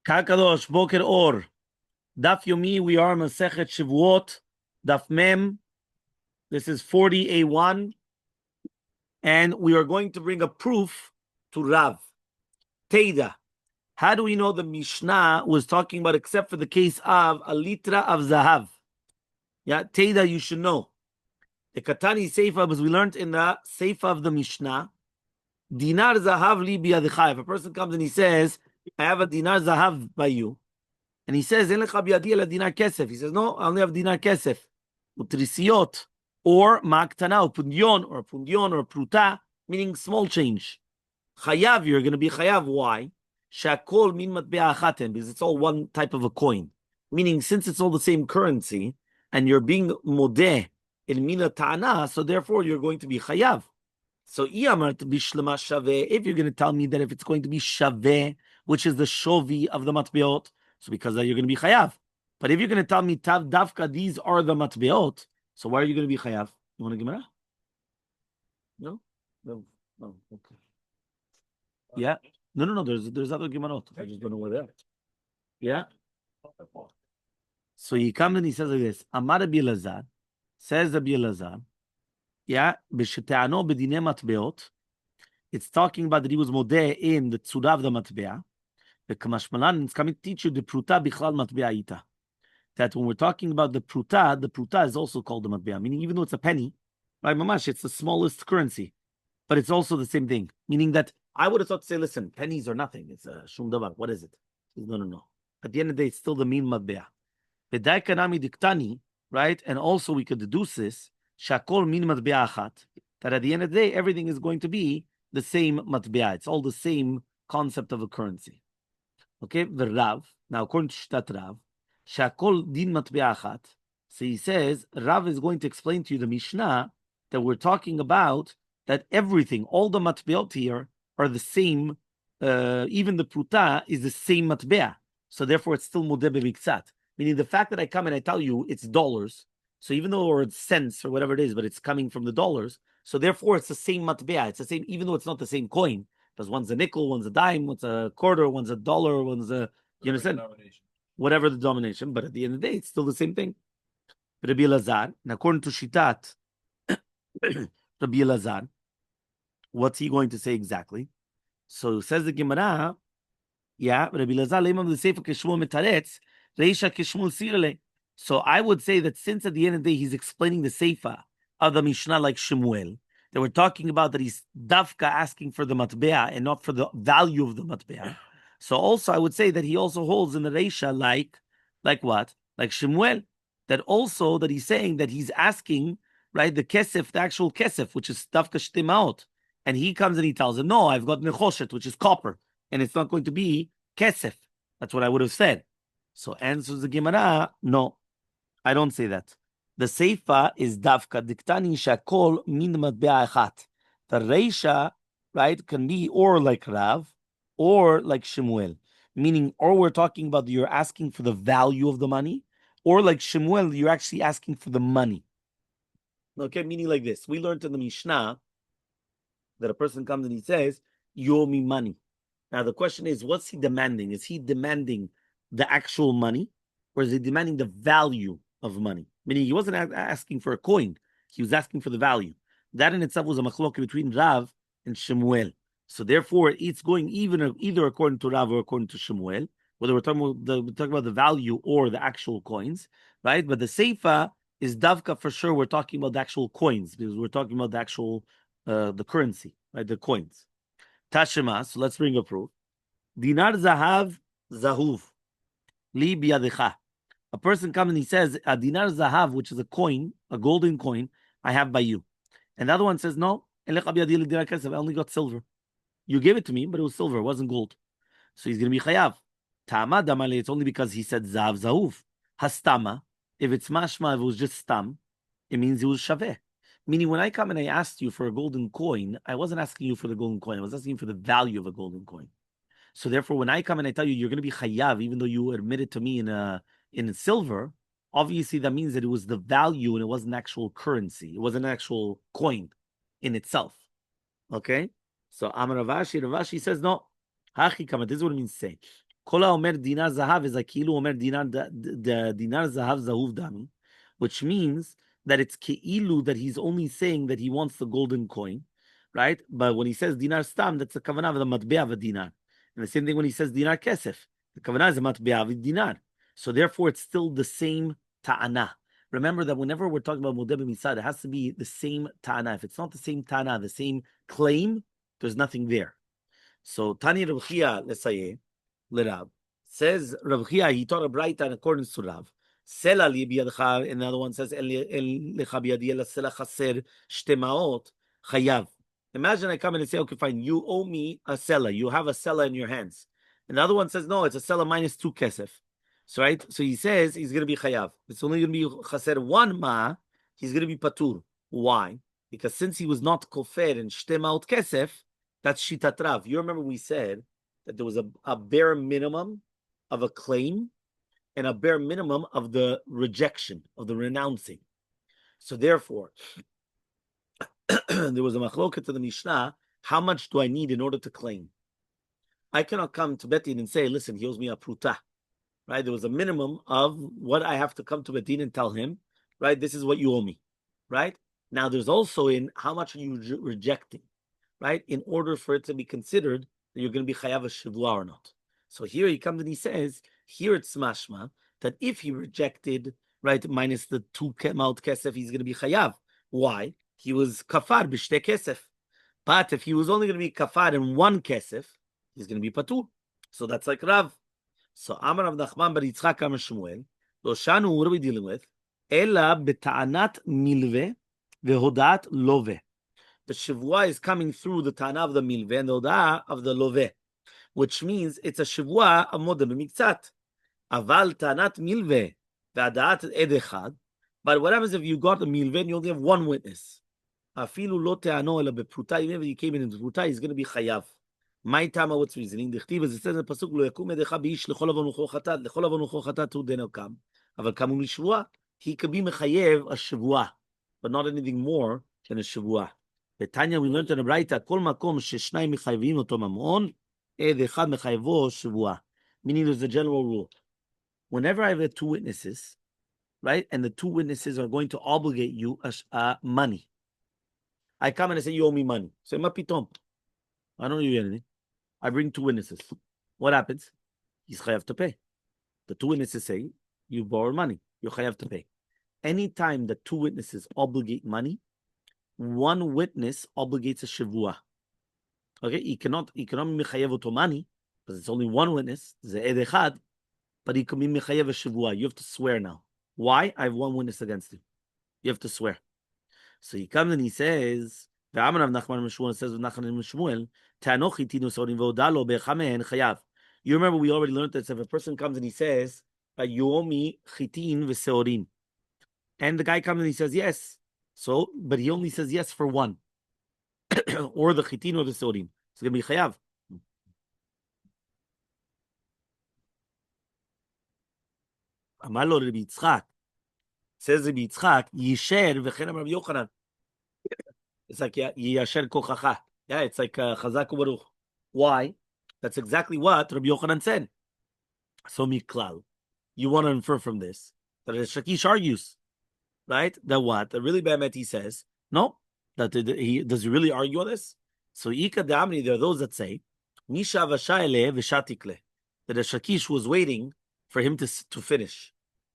Kakadosh, Boker Or. Daf Yomi, we are Masechet Shevuot. Daf Mem. This is 40A1. And we are going to bring a proof to Rav. Teida. How do we know the Mishnah was talking about except for the case of a litra of Zahav? Yeah, Teida, you should know. The Katani Seifa, as we learned in the Seifa of the Mishnah, Dinar Zahav li biyadicha. If a person comes and he says, I have a dinar Zahav by you, and he says, En lecha biyadi ela dinar kesef. He says, no, I only have dinar kesef. Utrisiot, or ma'aktana, or pundion, or pruta, meaning small change. Chayav, you're going to be chayav. Why? Shakol min matbea achatem, because it's all one type of a coin. Meaning, since it's all the same currency, and you're being modeh in mina ta'ana, so therefore you're going to be chayav. So, if you're going to tell me that if it's going to be shaveh, which is the shovi of the matbeot, so because that you're going to be chayav. But if you're going to tell me tav davka, these are the matbeot, so why are you going to be chayav? You want a gemara? No? No. Okay. Yeah? No. There's other gemarot. I just don't know where they are. Yeah? So he comes and he says like this. Amar Rabbi Elazar, says Rabbi Elazar, yeah, b'shete'ano b'dinei matbeot. It's talking about that he was modeh in the tzura of the matbea. The Kamashmalan is coming to teach you the pruta bichlal matbea ita. That when we're talking about the pruta is also called the matbea. Meaning, even though it's a penny, right, mamash, it's the smallest currency, but it's also the same thing. Meaning that I would have thought to say, listen, pennies are nothing. It's a shum davar. What is it? No. At the end of the day, it's still the mean matbea. V'dai kanami diktani, right? And also we could deduce this shakol min matbea achat. That at the end of the day, everything is going to be the same matbea. It's all the same concept of a currency. Okay, the Rav. Now, according to Shtat Rav, Shakol din matbea achat. So he says, Rav is going to explain to you the Mishnah that we're talking about, that everything, all the matbeot here are the same. Even the pruta is the same matbea. So therefore, it's still modeh b'miktzat. Meaning the fact that I come and I tell you it's dollars, so even though or it's cents or whatever it is, but it's coming from the dollars, so therefore it's the same matbea. It's the same, even though it's not the same coin. Because one's a nickel, one's a dime, one's a quarter, one's a dollar, one's a, you understand? Whatever the denomination, but at the end of the day, it's still the same thing. Rabbi Elazar, and according to Shitat, Rabbi Elazar, what's he going to say exactly? So says the Gemara, yeah, Rabbi Elazar, leimam the sefer keshmul metaretz, reisha keshmul sirele. So I would say that since at the end of the day, he's explaining the sefer of the Mishnah like Shemuel, that we're talking about that he's dafka asking for the matbea and not for the value of the matbea. So also I would say that he also holds in the Reisha like what? Like Shemuel. That also that he's saying that he's asking, right, the kesef, the actual kesef, which is dafka shtimaot. And he comes and he tells him, no, I've got nechoshet, which is copper. And it's not going to be kesef. That's what I would have said. So answers the Gemara, no, I don't say that. The Seifa is Davka Diktani Shakol Min Matbea Achat. The Reisha, right, can be or like Rav or like Shemuel. Meaning, or we're talking about you're asking for the value of the money, or like Shemuel, you're actually asking for the money. Okay, meaning like this. We learned in the Mishnah that a person comes and he says, you owe me money. Now the question is, what's he demanding? Is he demanding the actual money, or is he demanding the value of money? Meaning he wasn't asking for a coin, he was asking for the value. That in itself was a machloka between Rav and Shemuel. So therefore, it's going either according to Rav or according to Shemuel, whether we're talking about the value or the actual coins, right? But the Seifa is Davka for sure. We're talking about the actual coins because we're talking about the actual the currency, right? The coins. Tashema. So let's bring a proof. Dinar zahav zahuv li biyadecha. A person comes and he says, a dinar zahav, which is a coin, a golden coin, I have by you. And the other one says, no, I only got silver. You gave it to me, but it was silver, it wasn't gold. So he's going to be chayav. Tama damale, it's only because he said zahav zahuv. Hastama, if it's mashma, if it was just stam, it means it was shaveh. Meaning when I come and I asked you for a golden coin, I wasn't asking you for the golden coin, I was asking you for the value of a golden coin. So therefore, when I come and I tell you you're going to be chayav, even though you admitted to me in silver, obviously that means that it was the value and it wasn't actual currency. It wasn't an actual coin in itself. Okay? So Amar Ravashi says, no. Hachi kama, this is what it means to say. Kol ha'omer dinar zahav is like kilu omer dinar dinar zahav zahuv dami, which means that it's keilu that he's only saying that he wants the golden coin, right? But when he says dinar stam, that's the kavanah of the matbea of a dinar. And the same thing when he says dinar kesef, the kavanah is a matbea of a dinar. So therefore, it's still the same ta'ana. Remember that whenever we're talking about mudeh b'misad, it has to be the same ta'ana. If it's not the same ta'ana, the same claim, there's nothing there. So Tani Rav Chia Lesayeh Lerav says Rav Chia, he taught a brighta in accordance to Rav. Sela li biyadcha, and the other one says El lecha biyadi ela sela chaser shtemaot chayav. Imagine I come in and say, okay, fine, you owe me a sela. You have a sela in your hands. And the other one says, no, it's a sela minus 2 kesef. So right, so he says he's going to be chayav. It's only going to be chaser 1 ma. He's going to be patur. Why? Because since he was not kofer and shtemaot kesef, that's shitat Rav. You remember we said that there was a bare minimum of a claim and a bare minimum of the rejection, of the renouncing. So therefore, there was a machloket to the Mishnah, how much do I need in order to claim? I cannot come to Betin and say, listen, he owes me a pruta, right? There was a minimum of what I have to come to Betin and tell him, right? This is what you owe me, right? Now there's also in how much are you rejecting, right? In order for it to be considered that you're going to be chayav a shivua or not. So here he comes and he says, here it's mashma, that if he rejected, right, minus the 2 maut kesef, he's going to be chayav. Why? He was kafar b'shte kesef. But if he was only going to be kafar in 1 kesef, he's going to be patur. So that's like Rav. So Amar Rav Nachman bar Yitzchak Amar Shmuel, lo shanu, what are we dealing with? Ela beta'anat milve vehodat love. The Shevuah is coming through the Tana of the Milveh and the Oda'ah of the Loveh, which means it's a Shevuah of Modeh b'miktzat. Aval Tanat Milveh ve'ada'at ed echad. But what happens if you got a Milveh and you only have 1 witness? Afilu lo te'ano ela bepruta. Even if you came in pruta, he's going to be chayav. My tama, what's reasoning? The chtiv, as it says in the pasuk, lo yakum edecha b'ish lechol avon ucho chatat, lechol avon ucho chatat hu deno kam. Aval kamu l'shvuah, he could be mechayev a Shevuah, but not anything more than a Shevuah. Tanya, we learned in the Braita, Kol makom sheshnayim mechayvim oto mamon, ed echad mechayvo shvuah. Meaning, there's a general rule. Whenever I have 2 witnesses, right, and the 2 witnesses are going to obligate you money, I come and I say, you owe me money. Say, ma pitom. I don't owe you anything. I bring 2 witnesses. What happens? He's chayav to pay. The 2 witnesses say, you borrowed money. You're chayav to pay. Anytime the 2 witnesses obligate money, 1 witness obligates a Shevuah. Okay, he cannot be mechayev oto money because it's only 1 witness, the ed echad, but he can be mechayev a Shevuah. You have to swear now. Why? I have 1 witness against you. You have to swear. So he comes and he says, "Ve'amar Rav Nachman Shmuel says Nachman Shmuel, Te'anochi tinu sorim ve'odalo be'chamen chayav." You remember we already learned that if a person comes and he says, "You owe me chitin v'seorim," and the guy comes and he says yes. So, but he only says yes for 1, or the chitin or the sodim. It's going to be chayav. Amar lo Rabbi Yitzchak. Says Rabbi Yitzchak, Yisher v'chen Rabbi Yochanan. It's like Yasher kochacha. Yeah, it's like Chazak u'Baruch. Why? That's exactly what Rabbi Yochanan said. So miklal, you want to infer from this that Shakish argues, right? That what? That really Be'emet he says, no, that does he really argue on this? So Ika Damri, there are those that say, Nisha Vashaile Vishatikle, that the Shakish was waiting for him to finish.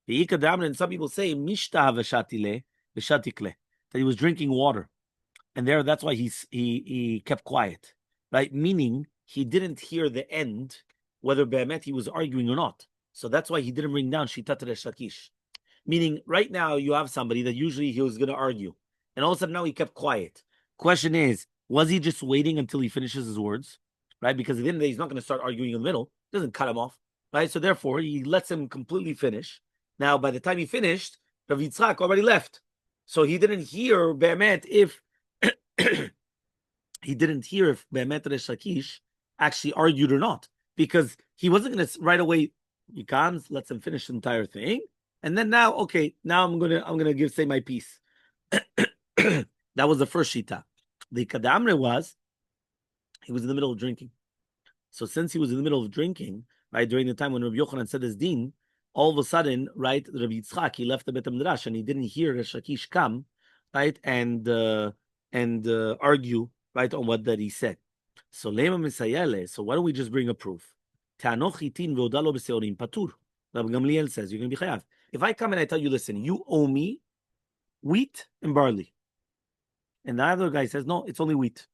The Ika Damri, and some people say, Mishta Vashatile Vishatikle, that he was drinking water. And that's why he kept quiet, right? Meaning he didn't hear the end, whether Be'emet he was arguing or not. So that's why he didn't bring down Shitat Shakish. Meaning, right now you have somebody that usually he was going to argue, and all of a sudden now he kept quiet. Question is, was he just waiting until he finishes his words, right? Because at the end of the day, he's not going to start arguing in the middle. Doesn't cut him off, right? So therefore, he lets him completely finish. Now, by the time he finished, Rav Yitzchak already left, so he didn't hear Be'emet if he didn't hear if Be'emet Resh Lakish actually argued or not, because he wasn't going to right away. He comes, lets him finish the entire thing. And then now, okay, now I'm gonna say my piece. That was the first shita. The kadamre was he was in the middle of drinking. So since he was in the middle of drinking, right, during the time when Rabbi Yochanan said his din, all of a sudden, right, Rabbi Yitzchak, he left the Bet HaMidrash and he didn't hear Resh Lakish come, right, and argue, right, on what that he said. So Lema Misayele, so why don't we just bring a proof? Ta'anoch chitin ve'odalo b'seorim patur. Rabbi Gamliel says, you're going to be chayav. If I come and I tell you, listen, you owe me wheat and barley. And the other guy says, no, it's only wheat.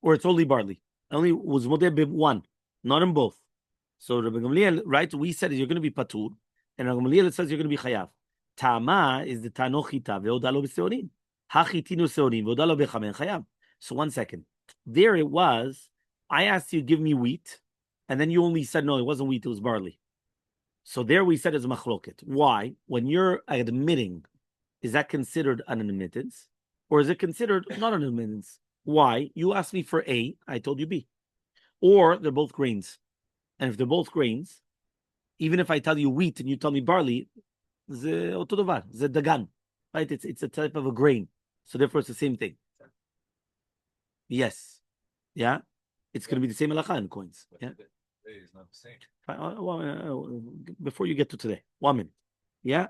Or it's only barley. I only was modeh one, not in both. So Rabbi Gamliel, right, we said you're going to be patur, and Rabbi Gamliel says you're going to be chayav. Ta'ama is the tanochita ve'odalo b'seorim. Hachitinu seorim ve'odalo b'chamen chayav. So 1 second. There it was, I asked you, give me wheat, and then you only said, no, it wasn't wheat, it was barley. So there we said it's machloket. Why? When you're admitting, is that considered an admittance? Or is it considered not an admittance? Why? You asked me for A, I told you B. Or they're both grains. And if they're both grains, even if I tell you wheat and you tell me barley, ze oto davar, ze dagan. Right? It's a type of a grain. So therefore it's the same thing. Yes. Yeah? It's going to be the same halacha in coins. Yeah? It's not the same. Before you get to today, 1 minute. Yeah?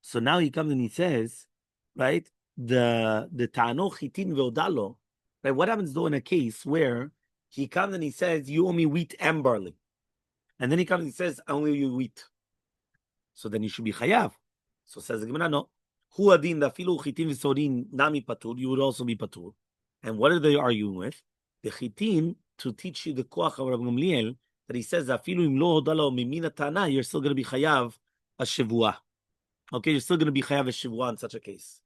So now he comes and he says, right, the ta'ano chitin ve'odalo, right, what happens though in a case where he comes and he says, you owe me wheat and barley. And then he comes and he says, I only owe you wheat. So then you should be chayav. So says the Gemara, no. Hu adin dafilu chitin v'sorin nami patur, you would also be patur. And what are they arguing with? The chitin, to teach you the koach of Rabbi Gamliel, that he says, afilu im lo hodalo mimina ta'ana, you're still going to be chayav a shevuah. Okay, you're still going to be chayav a shevuah in such a case.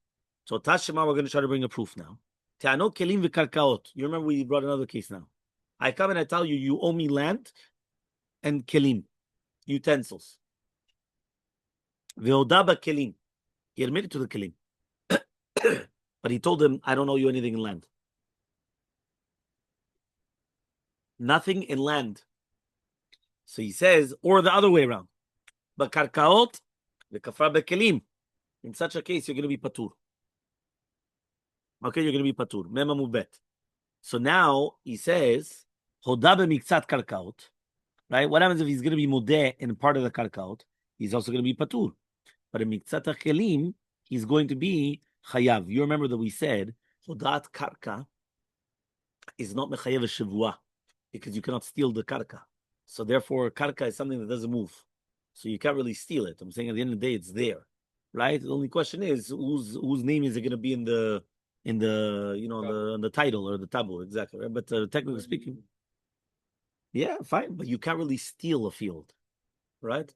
So Tashema, we're going to try to bring a proof now. Te'ano kelim v'karkaot. You remember we brought another case now. I come and I tell you, you owe me land and kelim, utensils. Ve'odaba kelim. He admitted to the kelim. But he told them, I don't owe you anything in land. Nothing in land. So he says, or the other way around. But karkaot, v'kafar bekelim. In such a case, you're going to be patur. Okay, you're going to be patur. Mema mubet. So now he says, hoda b'miktzat karkaot. Right? What happens if he's going to be modeh in part of the karkaot? He's also going to be patur. But in miktzat kelim, he's going to be chayav. You remember that we said, hodat karka is not mechayev shevuah, because you cannot steal the karka. So therefore, karka is something that doesn't move. So you can't really steal it. I'm saying at the end of the day, it's there. Right? The only question is, whose name is it going to be in the the title or the tabu, exactly. Right? But technically speaking, yeah, fine. But you can't really steal a field, right?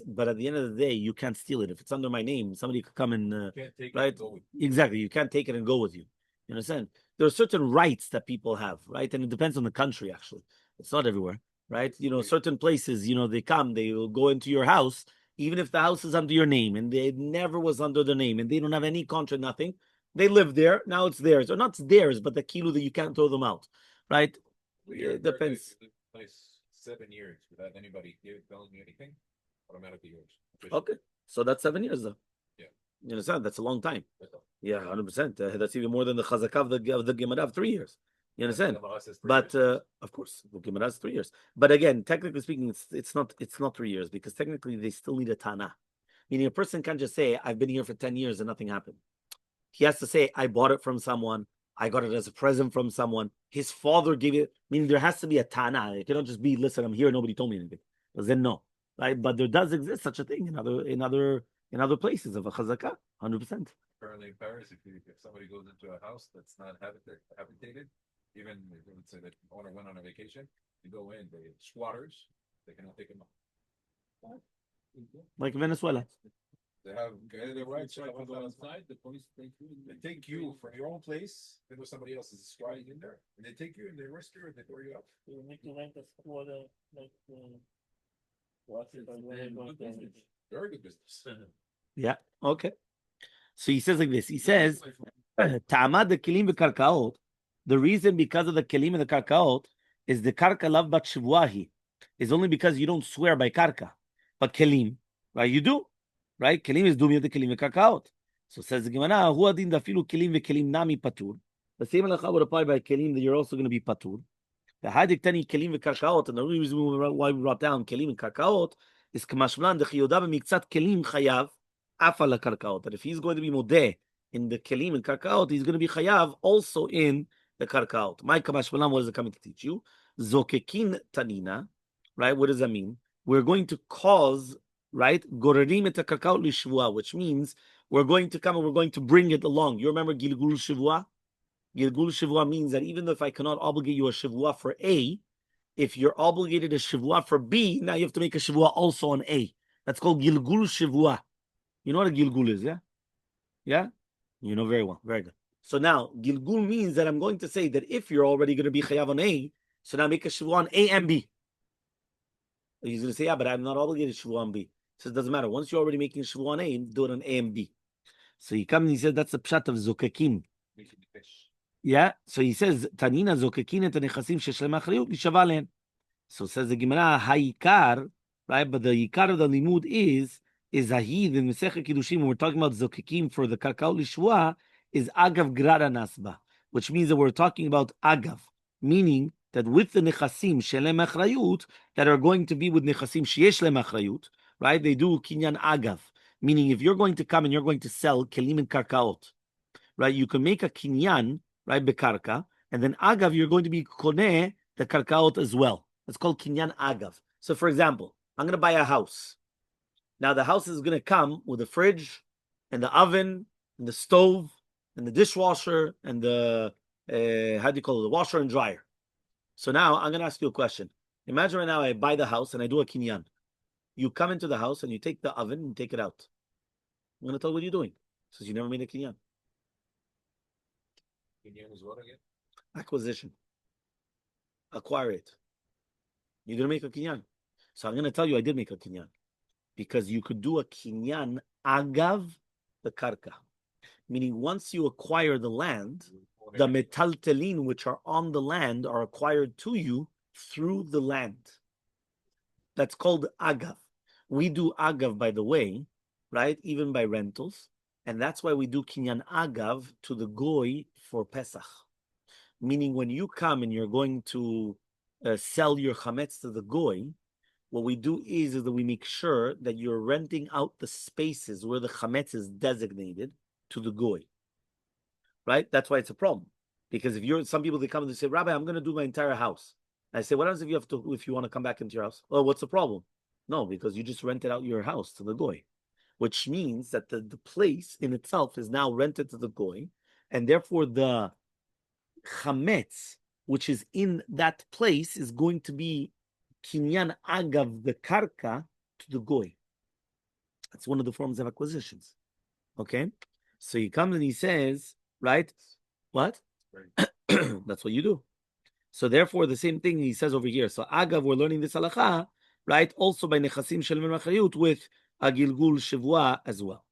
But at the end of the day, you can't steal it. If it's under my name, somebody could come and right? Exactly. You can't take it and go with you. You understand? There are certain rights that people have, right? And it depends on the country, actually. It's not everywhere, right? Certain places, they come, they will go into your house, even if the house is under your name, and it never was under the name, and they don't have any contract, nothing. They live there. Now it's theirs. Or not theirs, but the kilo that you can't throw them out, right? It depends. Place 7 years without anybody telling you anything, automatically yours. Okay. So that's 7 years, though. Yeah. You understand? That's a long time. Yeah, 100%. That's even more than the chazakah of the Gemara of 3 years. You understand? But of course, the Gemara is 3 years. But again, technically speaking, it's not 3 years, because technically they still need a tana. Meaning a person can't just say, I've been here for 10 years and nothing happened. He has to say, I bought it from someone. I got it as a present from someone. His father gave it. Meaning there has to be a tana. It cannot just be, listen, I'm here, nobody told me anything. Because then no. Right? But there does exist such a thing in other places of a chazakah, 100%. Currently in Paris, if somebody goes into a house that's not habitated, even let's say that the owner went on a vacation, you go in, they squatters, they cannot take them out. Like Venezuela. They have the rights to go outside. The police take you from your own place. Then there's somebody else is squatting in there, and they take you and they arrest you and they throw you out. You make you rent a squatter like Very good business. Yeah. Okay. So he says like this. He says, "Ta'amad the kelim v'karkaot." The reason because of the kelim and the karkaot is the karka lav bat shvuahi is only because you don't swear by karka, but kelim, right? You do. Right? Kelim is dumya the kelim v'karkaot. So says the Gemara, hu adin dafilu kelim v'kelim nami patur. The same halacha would apply by kelim that you're also going to be patur. The hadik tani kelim v'karkaot, and the only reason why we brought down kelim and karkaot is kamashmalan the chiyodah b'miktzat kelim chayav afa karkaot. That if he's going to be modeh in the kelim and karkaot, he's going to be chayav also in the karkaot. My kamashmalan, what is it coming to teach you? Zokekin tanina, right? What does that mean? We're going to cause, right, gorerim et karkaot lishvua, which means we're going to come and we're going to bring it along. You remember gilgul shivua? Gilgul Shavua means that even if I cannot obligate you a Shavua for A, if you're obligated a Shavua for B, now you have to make a Shavua also on A. That's called Gilgul Shavua. You know what a Gilgul is, yeah? Yeah? You know very well. Very good. So now, Gilgul means that I'm going to say that if you're already going to be Chayav on A, so now make a Shavua on A and B. He's going to say, yeah, but I'm not obligated Shavua on B. So it doesn't matter. Once you're already making a Shavua on A, do it on A and B. So he comes and he says, that's the pshat of Zokakim. Yeah, so he says, Tanina zokekin et nechasim sheshlem achriyut lishava len. So says the Gemara, ha'ikar, right? But the ikar of the limud is ahid in Masechet Kiddushin, when we're talking about zokekim for the karkaot lishua, is agav grara nasba, which means that we're talking about agav, meaning that with the nechasim shelem achrayut, that are going to be with nechasim sheyesh lem achrayut, right? They do kinyan agav, meaning if you're going to come and you're going to sell kelim and karkaot, right? You can make a kinyan, right, bekarka, and then agav, you're going to be koneh the karkaot as well. It's called kinyan agav. So, for example, I'm going to buy a house. Now, the house is going to come with a fridge, and the oven, and the stove, and the dishwasher, and the how do you call it, the washer and dryer. So now, I'm going to ask you a question. Imagine right now I buy the house and I do a kinyan. You come into the house and you take the oven and take it out. I'm going to tell you what you're doing, since you never made a kinyan. Kinyan is what again? Acquisition. Acquire it. You're going to make a kinyan. So I'm going to tell you I did make a kinyan. Because you could do a kinyan agav the karka. Meaning once you acquire the land, the metaltelin which are on the land are acquired to you through the land. That's called agav. We do agav, by the way, right? Even by rentals. And that's why we do kinyan agav to the goy for Pesach. Meaning when you come and you're going to sell your chametz to the goy, what we do is that we make sure that you're renting out the spaces where the chametz is designated to the goy. Right? That's why it's a problem. Because if some people, they come and they say, Rabbi, I'm going to do my entire house. I say, what happens if you want to come back into your house? Oh, what's the problem? No, because you just rented out your house to the goy. Which means that the place in itself is now rented to the goy, and therefore the chametz, which is in that place, is going to be kinyan agav the karka to the goy. That's one of the forms of acquisitions. Okay, so he comes and he says, right? What? That's what you do. So therefore, the same thing he says over here. So agav, we're learning this halacha, right? Also by nechasim shelem achrayut with a gilgul shivua as well.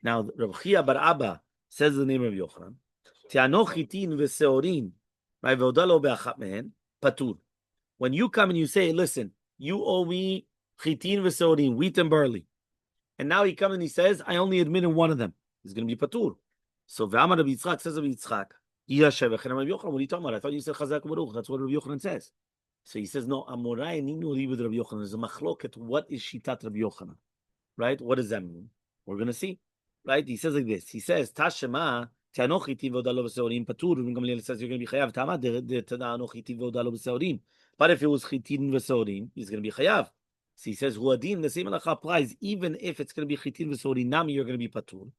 Now, Rabbi Chia bar Abba says the name of Yochanan. Tiano chitin v'seorin, right? Ve'odalo be'achat mehen patur. When you come and you say, listen, you owe me chitin v'seorin, wheat and barley, and now he comes and he says, I only admitted one of them. He's going to be patur. So ve'amar Rabbi Yitzchak says Rabbi Yitzchak, Yashevach and Rabbi Yochanan. What are you talking about? I thought you said Chazak Baruch. That's what Rabbi Yochanan says. So he says, no, Amorai ninu with Rabbi Yochanan. There's a machloket. What is shitat Rabbi Yochanan? Right? What does that mean? We're going to see. Right? He says like this. He says, Tashema, Tianochi tivodalo b'seorim patur. And Gamliel says, you're going to be chayav. Tama de Tianochi tivodalo b'seorim. But if it was chitin v'seorim, he's going to be chayav. So he says, Huadin, the same halacha applies, even if it's going to be chitin v'seorim, nami, you're going to be patur.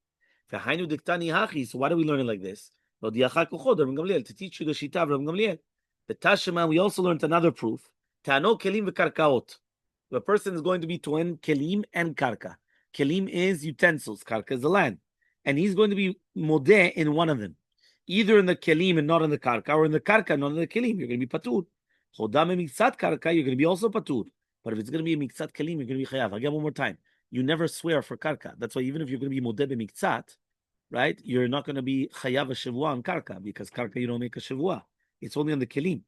V'hainu diktani hachi. So why do we learn it like this? To teach you the shita of Rabbi Gamliel. The Tashema, we also learned another proof. Tano kelim v'karkaot. The person is going to be toen kelim and karka. Kelim is utensils, karka is the land. And he's going to be modeh in one of them. Either in the kelim and not in the karka, or in the karka, not in the kelim. You're going to be patur. Chodam miksat karka, you're going to be also patur. But if it's going to be a miksat kelim, you're going to be chayav. Again, one more time. You never swear for karka. That's why even if you're going to be modeh b'miksat, right, you're not going to be chayav a shivua on karka, because karka you don't make a shivua. It's only on the kelim.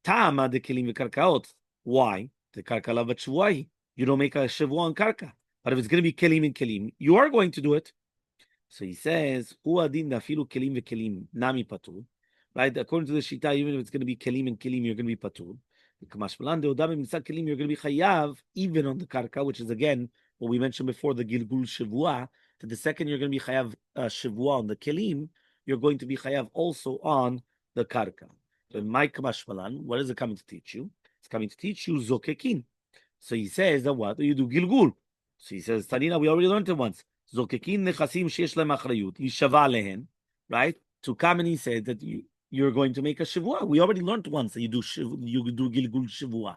Ta'ama the kelim v'karkaot. Why? The karka lavat shivua. You don't make a shivua on karka. But if it's going to be kelim and kelim, you are going to do it. So he says, Hu adin dafilu kelim v'kelim nami patur. right? According to the Shita, even if it's going to be kelim and kelim, you're going to be patur. Kamashmalan deodam mitzad kelim, you're going to be chayav even on the karka, which is again what we mentioned before, the gilgul shavua. That the second you're going to be chayav shavua on the kelim, you're going to be chayav also on the karka. So in my kamashmalan, what is it coming to teach you? It's coming to teach you zokekin. So he says that what you do gilgul. So he says Tanina, we already learned it once. Zokekin nechasim sheyesh lehem achrayut yishava lehen, right? To come and he said that you're going to make a shavua. We already learned once that you do gilgul shavua.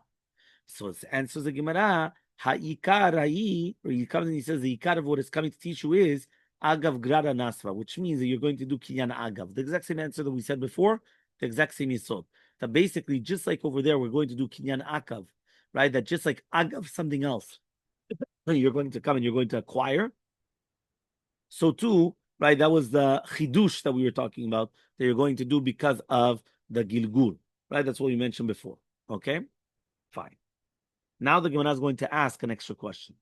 So it answers the Gemara, ha'ikar ha'i, or he comes and he says the ikar of what is coming to teach you is agav grada nasva, which means that you're going to do kinyan agav. The exact same answer that we said before, the exact same yisod. That basically, just like over there, we're going to do kinyan agav, right? That just like agav something else, you're going to come and you're going to acquire. So too, right? That was the chidush that we were talking about that you're going to do because of the gilgul, right? That's what we mentioned before. Okay, fine. Now the Gemara is going to ask an extra question.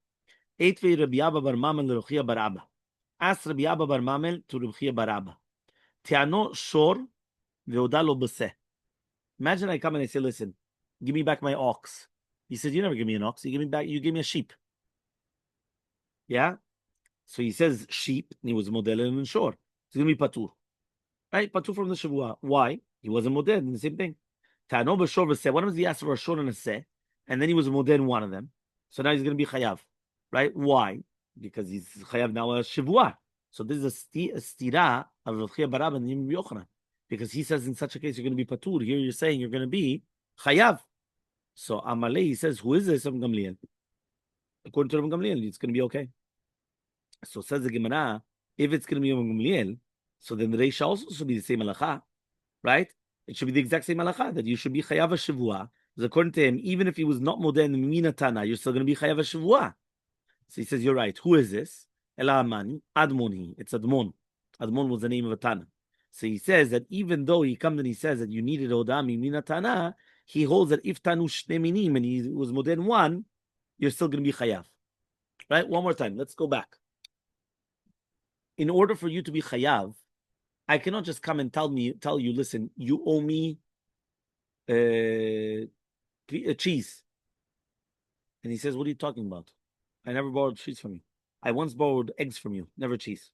Ask Rabbi Abba bar Mamel to Rabbi bar Abba. Teano shor ve'oda lo b'seh. Imagine I come and I say, listen, give me back my ox. He says, you never give me an ox. You give me a sheep. Yeah? So he says sheep, and he was model and shor. It's going to be patur. Right? Patur from the Shavua. Why? He wasn't model in the same thing. Teano b'shor v'seh. One of the asked for a shor and a seh, and then he was model in one of them. So now he's going to be chayav. Right? Why? Because he's chayav now a Shavua. So this is a stira of Rabbi bar Abba and Rabbi Yochanan. Because he says in such a case you're going to be patur. Here you're saying you're going to be chayav. So Elmaleh, he says, who is this? Rabbi Gamliel. According to Rabbi Gamliel, it's going to be okay. So says the Gemara, if it's going to be Rabbi Gamliel, so then the Reisha also should be the same halacha, right? It should be the exact same halacha, that you should be chayav a shavua. Because according to him, even if he was not modern in Mina Tana, you're still going to be chayav a shavua. So he says, you're right. Who is this? Ela Amani, Admoni. It's Admon. Admon was the name of a Tana. So he says that even though he comes and he says that you needed Odami Mina Tana, he holds that if Tanu Shne Minim and he was modern one, you're still going to be chayav. Right? One more time. Let's go back. In order for you to be chayav, I cannot just come and tell you, listen, you owe me cheese. And he says, what are you talking about? I never borrowed cheese from you. I once borrowed eggs from you, never cheese.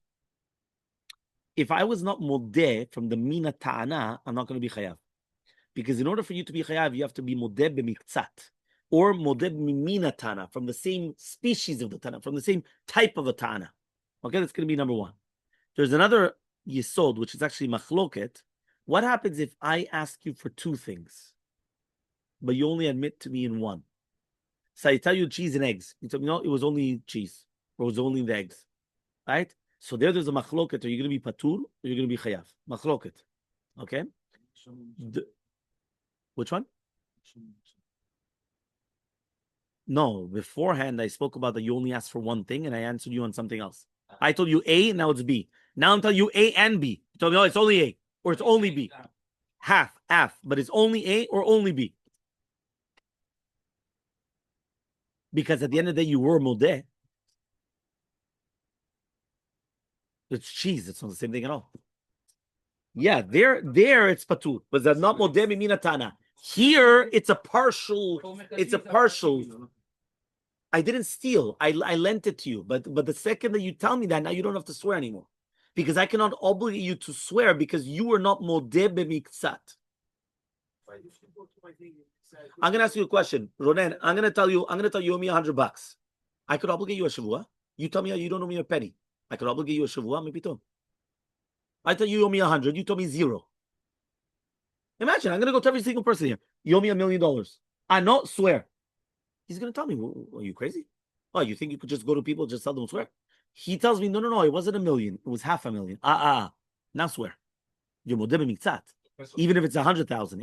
If I was not modeh from the mina ta'ana, I'm not going to be chayav. Because in order for you to be chayav, you have to be modeh b'miktzat. Or modeh b'mina ta'ana, from the same species of the ta'ana, from the same type of a ta'ana. Okay, that's going to be number one. There's another yesod, which is actually machloket. What happens if I ask you for two things, but you only admit to me in one? So I tell you cheese and eggs. You tell me, no, it was only cheese. Or it was only the eggs. Right? So there's a machloket. Are you going to be patur or you're going to be chayav? Machloket. Okay? Which one? No, beforehand I spoke about that you only asked for one thing and I answered you on something else. I told you A, now it's B. Now I'm telling you A and B. You told me, oh, it's only A or it's only B. Half, but it's only A or only B. Because at the end of the day, you were modeh. It's cheese. It's not the same thing at all. Yeah, there it's patur, but that's not modeh mimina tana. Here it's a partial. It's a partial. I didn't steal. I lent it to you. But the second that you tell me that, now you don't have to swear anymore, because I cannot obligate you to swear because you are not modeh b'miktzat. I'm gonna ask you a question, Ronen. I'm gonna tell you owe me $100. I could obligate you a shavua. You tell me you don't owe me a penny. I could obligate you a shavua, maybe too. I tell you owe me 100. You told me 0. Imagine I'm gonna go to every single person here. You owe me $1 million. I not swear. He's gonna tell me, are you crazy? Oh, you think you could just go to people and just tell them swear? He tells me, no, it wasn't $1 million. It was $500,000. Now swear. You're modeh b'miktzat. Even if it's 100,000,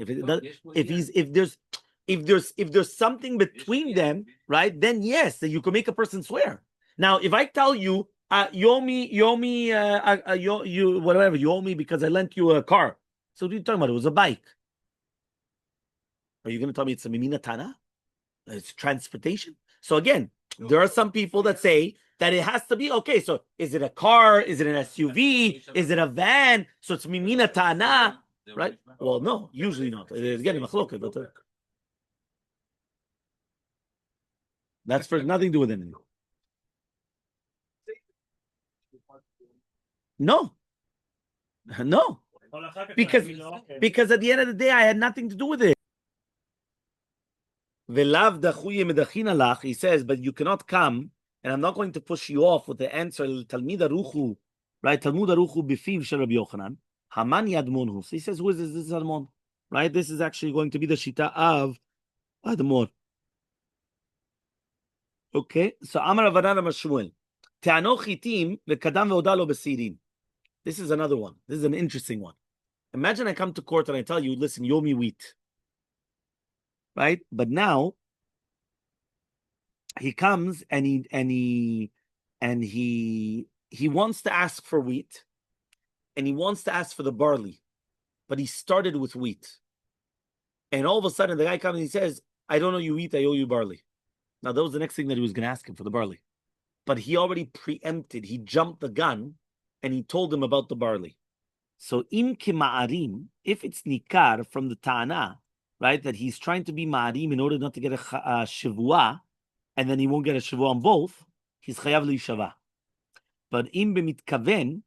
if there's something between them, right? Then yes, then you can make a person swear. Now, if I tell you, you owe me, whatever, you owe me because I lent you a car. So what are you talking about? It was a bike. Are you going to tell me it's a mimina tana? It's transportation. So again, there are some people that say that it has to be okay. So is it a car? Is it an SUV? Is it a van? So it's mimina tana. right? Well, no, usually not. It's getting machloket, but that's for nothing to do with anything. No, no, because at the end of the day, I had nothing to do with it. He says, but you cannot come, and I'm not going to push you off with the answer. Talmid Aruchu, right? Talmud Aruchu b'fiv shel Rabbi Yochanan. Haman Yadmonhu. So he says, who is this? This is Admon, right? This is actually going to be the shita of Admon. Okay, so Amar Avanan Shmuel. Te'ano chitim v'kadam ve'oda lo b'sirin. This is another one. This is an interesting one. Imagine I come to court and I tell you, listen, Yomi wheat. Right? But now he comes and he wants to ask for wheat and he wants to ask for the barley, but he started with wheat. And all of a sudden the guy comes and he says, I don't owe you wheat, I owe you barley. Now that was the next thing that he was going to ask him for the barley. But he already preempted, he jumped the gun and he told him about the barley. So im kima'arim, if it's nikar from the ta'ana, right, that he's trying to be ma'arim in order not to get a shevuah, and then he won't get a shevuah on both, he's chayav li'shava. But im b'mitkaven,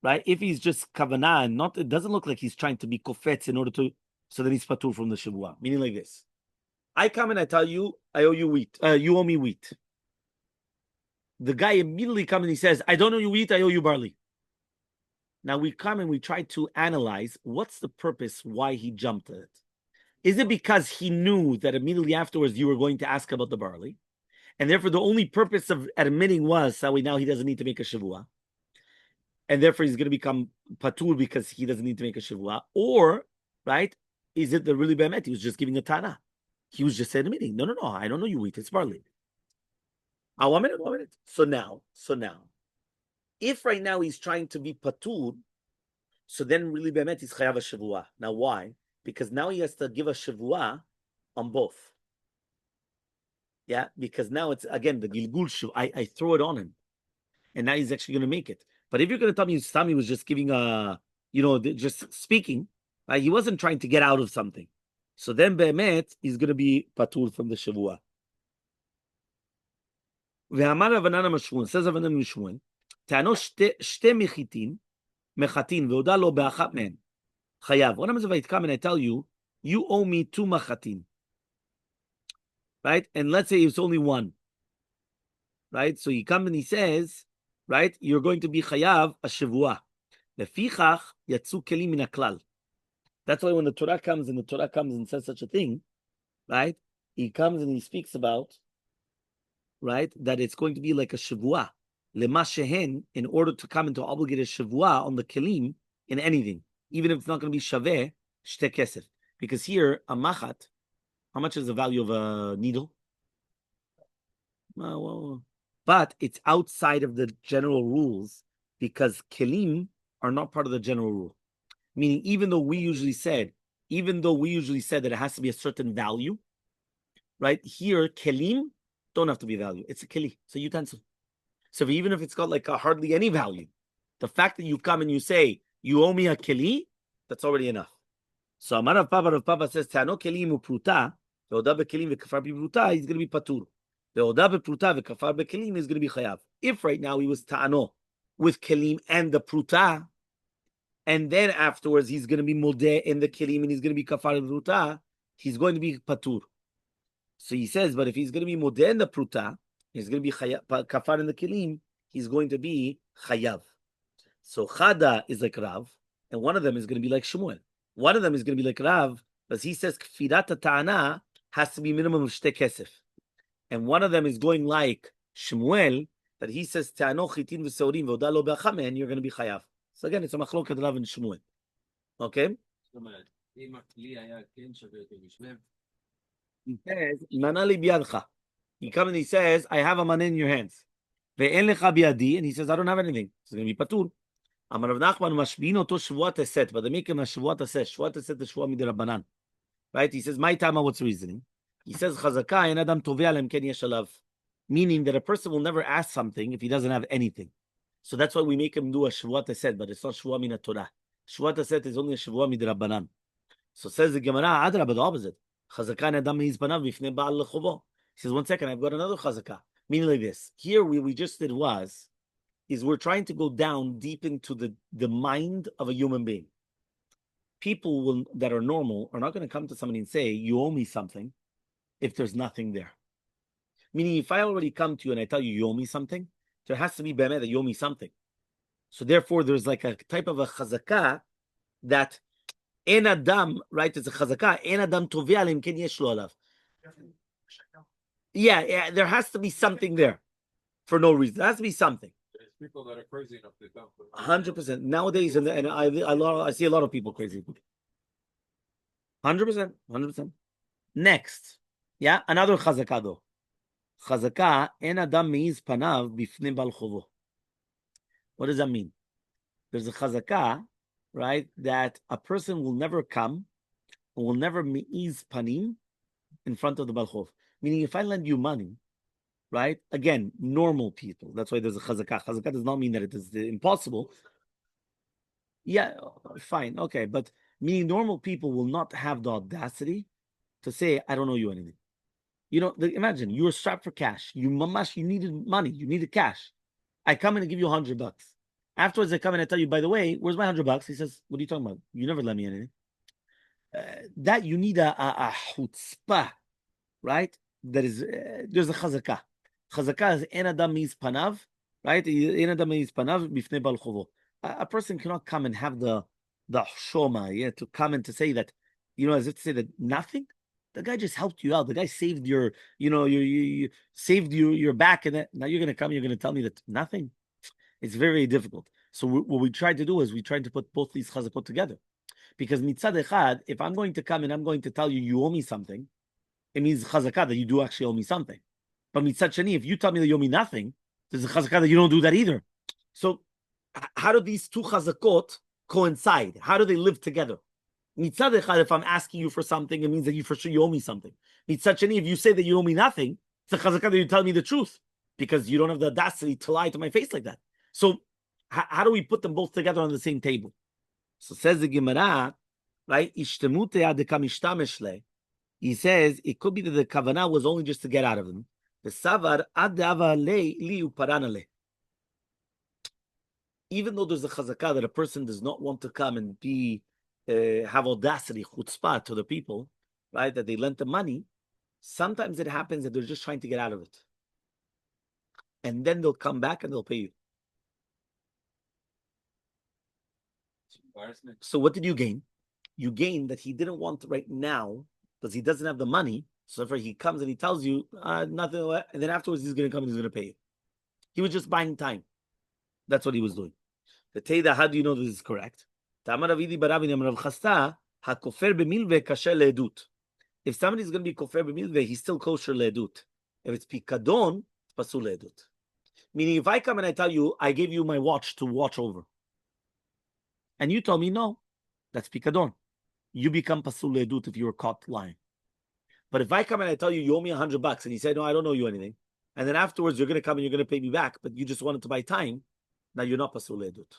right, if he's just kavanah and not, it doesn't look like he's trying to be kofetz in order to, so then he's patur from the shevuah. Meaning like this. I come and I tell you, I owe you wheat. You owe me wheat. The guy immediately comes and he says, I don't owe you wheat, I owe you barley. Now we come and we try to analyze what's the purpose why he jumped at it. Is it because he knew that immediately afterwards you were going to ask about the barley, and therefore the only purpose of admitting was that now he doesn't need to make a shevuah, and therefore he's going to become patur because he doesn't need to make a shevuah? Or, right, is it the really be'emet? He was just giving a tana. He was just admitting, no, I don't know you wheat, it's barley. 1 minute. So now, if right now he's trying to be patur, so then really be'emet is chayav a shevuah. Now why? Because now he has to give a shevuah on both. Yeah, because now it's again the gilgul shuv. I throw it on him, and now he's actually going to make it. But if you're going to tell me Sami was just giving a, just speaking, right? He wasn't trying to get out of something. So then be'emet he's going to be patur from the shevuah. Ve'amar Avanan Mashmuel, says Avanan Mashmuel, ta'ano shte mechatin ve'oda lo be'achat men chayav. What happens if I come and I tell you, you owe me 2 machatin, right? And let's say it's only 1, right? So he comes and he says, right, you're going to be chayav a shevuah. Lefichach yatzu kelim min haklal. That's why when the Torah comes and says such a thing, right? He comes and he speaks about, right, that it's going to be like a shevuah. Lema shehen, in order to come and to obligate a shevuah on the kelim in anything, even if it's not going to be shaveh, shte kesef. Because here, a machat, how much is the value of a needle? But it's outside of the general rules because kelim are not part of the general rule. Meaning, even though we usually said that it has to be a certain value, right? Here, kelim don't have to be value. It's a keli, it's a utensil. So even if it's got like hardly any value, the fact that you come and you say, you owe me a keli, that's already enough. So Amar Rav Papa says, Tano kelim upruta, ve'oda bekelim ve'kafar bipruta, he's going to be patur. Ve'oda bepruta ve'kafar bekelim, he's going to be chayav. If right now he was ta'ano with kelim and the pruta, and then afterwards he's going to be modeh in the kelim and he's going to be kafar bepruta, he's going to be patur. So he says, but if he's going to be modeh in the pruta, he's going to be kafar in the kelim, he's going to be chayav. So Chada is like Rav, and one of them is going to be like Shmuel. One of them is going to be like Rav, because he says Kfirat ta'ana has to be minimum of shte kesef. And one of them is going like Shmuel, that he says Ta'ano chitin v'seurim v'oda lo be'achamen, you're going to be chayav. So again, it's a machloket Rav and Shmuel. Okay? He says, Manali biyadcha. He comes and he says, I have a man in your hands. Ve'en lecha biyadi, and he says, I don't have anything. It's going to be patur. Amar Rav Nachman mashbiin oto shvuat eset, but they make him a shvuat eset. Shvuat eset is shvuat midrabanan. Right? He says, my tama, what's the reasoning? He says, chazaka en adam tovei alem ken yesh alav. Meaning that a person will never ask something if he doesn't have anything. So that's why we make him do a shvuat eset, but it's not shvuat min Torah. Shvuat Aset is only a Shavua midrabanan. So says the Gemara, Adrabah, the opposite. Chazakah Adam means panav bifnei Baal lechovo. He says, 1 second, I've got another chazakah. Meaning like this. Here, we just did is we're trying to go down deep into the mind of a human being. People that are normal are not going to come to somebody and say, you owe me something, if there's nothing there. Meaning, if I already come to you and I tell you, you owe me something, there has to be be'emet that you owe me something. So therefore, there's like a type of a chazakah that en adam, right? It's a chazakah. En adam tovea alim ken yesh lo alav. Yeah, there has to be something there for no reason. There has to be something. There's people that are crazy enough to dump. 100%. Nowadays, and I see a lot of people crazy. 100%. 100%. Next. Yeah, another chazakah though. Chazakah, en adam meiz panav bifnei bal chovo. What does that mean? There's a chazakah, right, that a person will never come, will never meiz panim in front of the bal chov. Meaning, if I lend you money, right, again, normal people, that's why there's a chazakah. Chazakah does not mean that it is impossible. Yeah, fine, okay, but meaning normal people will not have the audacity to say, I don't owe you anything. You know, imagine you were strapped for cash. You needed money. You needed cash. I come in and give you $100. Afterwards, I come in and tell you, by the way, where's my $100? He says, what are you talking about? You never lent me anything. That you need a chutzpah, right? That is, there's a chazakah. Chazakah is en adam means panav, right? En adam means panav bifnei bal chovo. A person cannot come and have the shoma, yeah, to come and to say that, you know, as if to say that nothing. The guy just helped you out. The guy saved your, you know, you saved your back, and now you're going to come. You're going to tell me that nothing. It's very difficult. So what we tried to do is we tried to put both these chazakot together, because mitzad echad, if I'm going to come and I'm going to tell you you owe me something, it means chazakah that you do actually owe me something. But mitzad sheni, if you tell me that you owe me nothing, there's a chazakah that you don't do that either. So how do these two chazakot coincide? How do they live together? Mitzad echad, if I'm asking you for something, it means that you for sure you owe me something. Mitzad sheni, if you say that you owe me nothing, it's a chazakah that you tell me the truth, because you don't have the audacity to lie to my face like that. So how do we put them both together on the same table? So says the Gemara, right? He says it could be that the kavanah was only just to get out of them. The savar even though there's a chazakah that a person does not want to come and have audacity, chutzpah to the people, right? That they lent the money. Sometimes it happens that they're just trying to get out of it, and then they'll come back and they'll pay you. So what did you gain? You gain that he didn't want right now because he doesn't have the money. So therefore he comes and he tells you nothing, and then afterwards he's going to come and he's going to pay you. He was just buying time. That's what he was doing. The Teda, how do you know this is correct? If somebody's going to be kofer b'milveh, he's still kosher le'edut. If it's pikadon, it's pasul le'edut. Meaning, if I come and I tell you, I gave you my watch to watch over, and you tell me no, that's pikadon. You become pasul le'edut if you were caught lying. But if I come and I tell you, you owe me $100, and you say, no, I don't owe you anything, and then afterwards you're going to come and you're going to pay me back, but you just wanted to buy time, now you're not pasul le'edut.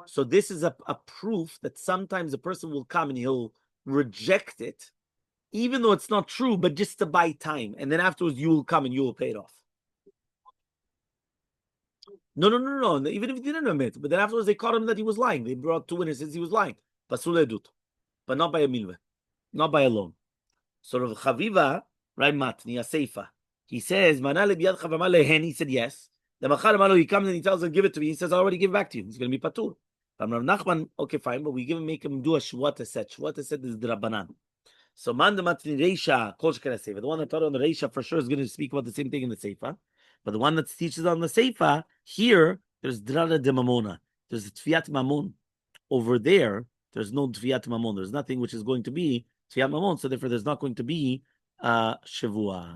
So this is a proof that sometimes a person will come and he'll reject it, even though it's not true, but just to buy time. And then afterwards you will come and you will pay it off. No. Even if he didn't admit, but then afterwards they caught him that he was lying. They brought 2 witnesses, he was lying. Pasul edut. But not by a milveh, not by a loan. So Rav Chaviva, right, Matni, a seifa. He says, he said yes. The Machar he comes and he tells him, give it to me. He says, I already give it back to you. He's going to be patur. Rav Nachman, okay, fine, but we make him do a Shevuos set. Shevuos set is the Rabbanan. So man the matni reisha kol shekara seifa. The one that taught on the reisha for sure is going to speak about the same thing in the seifa. But the one that teaches on the seifa, here there's drara de mamona. There's tfiat mamon. Over there, there's no tfiat mamon. There's nothing which is going to be tfiat mamon. So therefore, there's not going to be Shevuos.